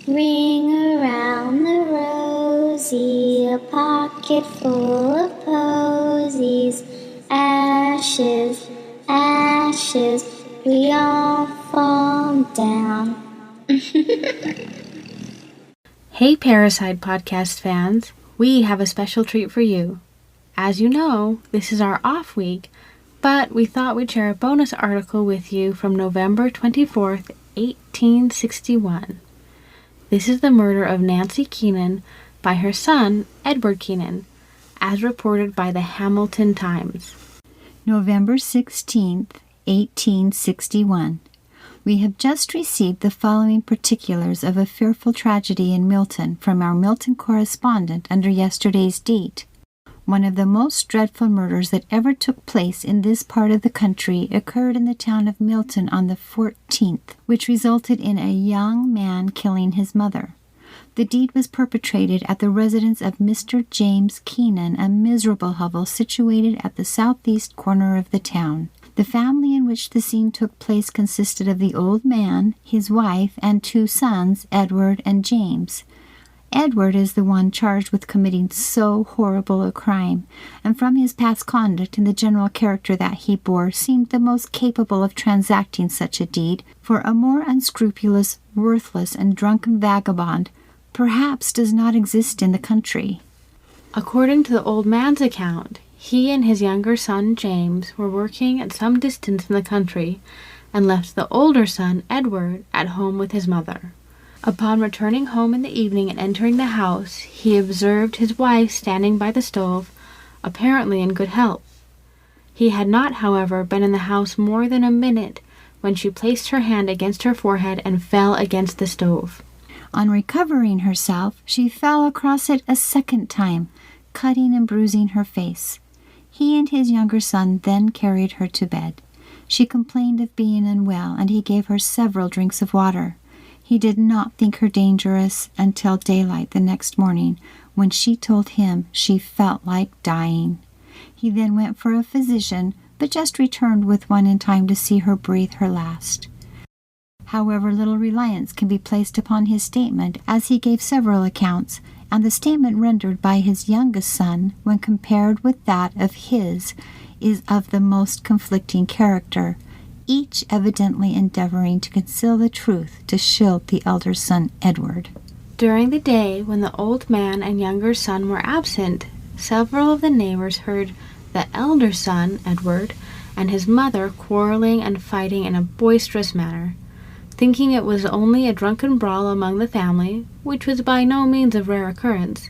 Ring around the rosy, a pocket full of posies. Ashes, ashes, we all fall down. Hey Parricide podcast fans, we have a special treat for you. As you know, this is our off week, but we thought we'd share a bonus article with you from November 24th, 1861. This is the murder of Nancy Keenan by her son, Edward Keenan, as reported by the Hamilton Times. November 16th, 1861. We have just received the following particulars of a fearful tragedy in Milton from our Milton correspondent under yesterday's date. One of the most dreadful murders that ever took place in this part of the country occurred in the town of Milton on the 14th, which resulted in a young man killing his mother. The deed was perpetrated at the residence of Mr. James Keenan, a miserable hovel situated at the southeast corner of the town. The family in which the scene took place consisted of the old man, his wife, and two sons, Edward and James. Edward is the one charged with committing so horrible a crime, and from his past conduct and the general character that he bore, seemed the most capable of transacting such a deed, for a more unscrupulous, worthless, and drunken vagabond perhaps does not exist in the country. According to the old man's account, he and his younger son James were working at some distance in the country, and left the older son, Edward, at home with his mother. Upon returning home in the evening and entering the house, he observed his wife standing by the stove, apparently in good health. He had not, however, been in the house more than a minute when she placed her hand against her forehead and fell against the stove. On recovering herself, she fell across it a second time, cutting and bruising her face. He and his younger son then carried her to bed. She complained of being unwell, and he gave her several drinks of water. He did not think her dangerous until daylight the next morning, when she told him she felt like dying. He then went for a physician, but just returned with one in time to see her breathe her last. However, little reliance can be placed upon his statement, as he gave several accounts, and the statement rendered by his youngest son, when compared with that of his, is of the most conflicting character, each evidently endeavoring to conceal the truth to shield the elder son Edward. During the day, when the old man and younger son were absent, several of the neighbors heard the elder son, Edward, and his mother quarreling and fighting in a boisterous manner. Thinking it was only a drunken brawl among the family, which was by no means of rare occurrence,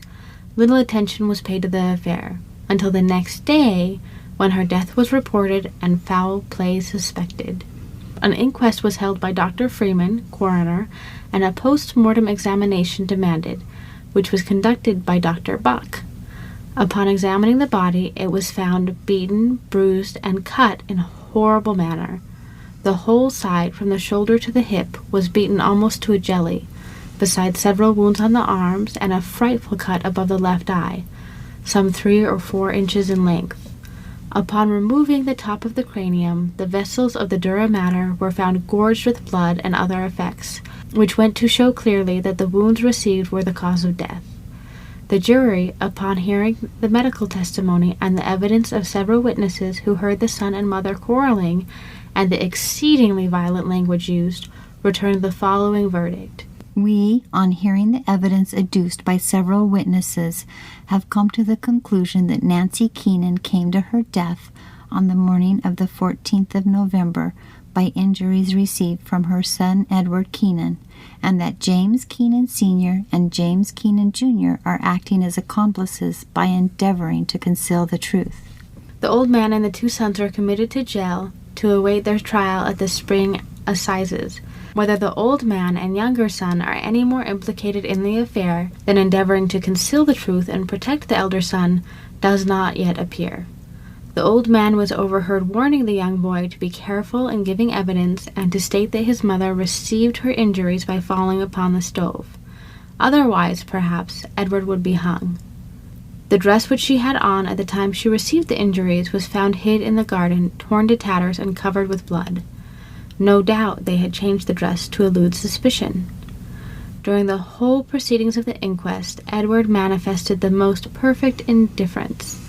little attention was paid to the affair, until the next day, when her death was reported and foul play suspected. An inquest was held by Dr. Freeman, coroner, and a post-mortem examination demanded, which was conducted by Dr. Buck. Upon examining the body, it was found beaten, bruised, and cut in a horrible manner. The whole side, from the shoulder to the hip, was beaten almost to a jelly, besides several wounds on the arms and a frightful cut above the left eye, some 3 or 4 inches in length. Upon removing the top of the cranium, the vessels of the dura mater were found gorged with blood and other effects, which went to show clearly that the wounds received were the cause of death. The jury, upon hearing the medical testimony and the evidence of several witnesses who heard the son and mother quarreling, and the exceedingly violent language used, returned the following verdict. We, on hearing the evidence adduced by several witnesses, have come to the conclusion that Nancy Keenan came to her death on the morning of the 14th of November by injuries received from her son Edward Keenan, and that James Keenan Sr. and James Keenan Jr. are acting as accomplices by endeavoring to conceal the truth. The old man and the 2 sons are committed to jail to await their trial at the spring assizes. Whether the old man and younger son are any more implicated in the affair than endeavoring to conceal the truth and protect the elder son does not yet appear. The old man was overheard warning the young boy to be careful in giving evidence and to state that his mother received her injuries by falling upon the stove. Otherwise, perhaps, Edward would be hung. The dress which she had on at the time she received the injuries was found hid in the garden, torn to tatters and covered with blood. No doubt they had changed the dress to elude suspicion. During the whole proceedings of the inquest, Edward manifested the most perfect indifference.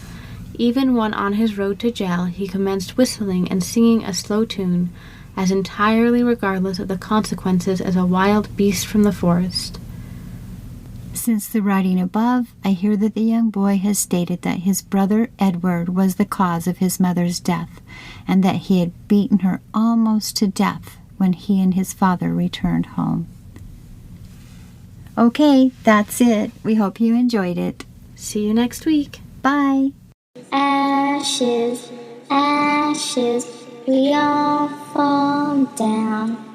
Even when on his road to jail, he commenced whistling and singing a slow tune, as entirely regardless of the consequences as a wild beast from the forest. Since the writing above, I hear that the young boy has stated that his brother Edward was the cause of his mother's death, and that he had beaten her almost to death when he and his father returned home. Okay, that's it. We hope you enjoyed it. See you next week. Bye. Ashes, ashes, we all fall down.